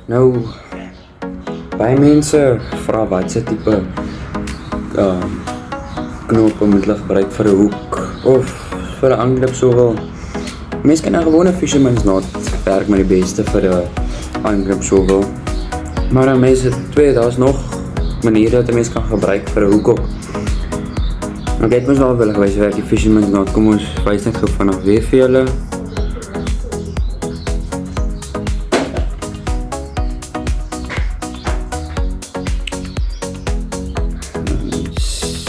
Nou, baie mense vra wat se tipe knope moet hulle gebruik vir 'n hoek of vir 'n aanklip sowel. Mense kan 'n gewone fisherman's knot werk met die beste vir 'n aanklip sowel. Maar dan mense twee, daar's nog maniere dat 'n mens kan gebruik vir 'n hoek ook. Ek het mos al wel gewys werk die fisherman's knot. Kom ons wys net gou vanaf weer vir julle.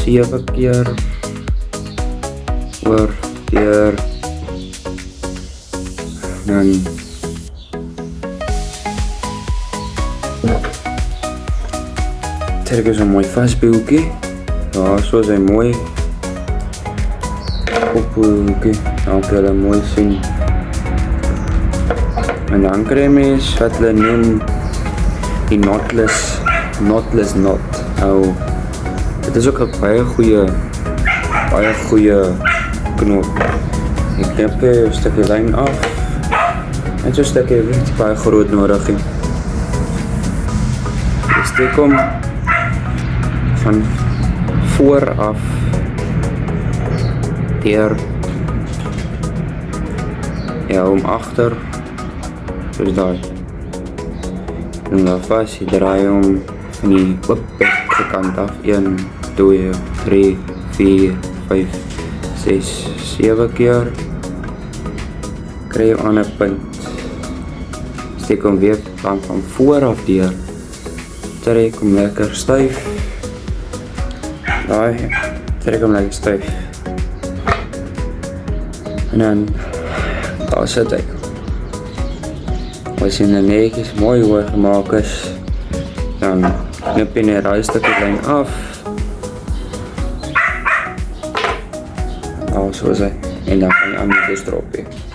Sewe keer oor deur dan trek is 'n mooi vasbeeltjie. Ja, so is hy mooi ophoekie. Dan kan jy mooi sien. En dan kry jy mens wat hulle noem die knotless knot. Nou dit is ook 'n baie goeie knop. Ek knip 'n stukkie lyn af. En so 'n stukkie wit baie groot nodig het. Ek steek hom van voor af deur om agter soos daai. En dan vas jy draai hom van die kant af 1, 2, 3, 4, 5, 6, 7 keer. Kry jy aan 'n punt. Steek hom weer van voor af deur. Trek hom lekker styf. Daai, trek hom lekker styf. En dan daar sit hy. As jy nou netjies mooi hoor gemaak is, dan knip jy net daai stukkie lyn af. Nou, so is hy. En dan kan jy aan die stroopie.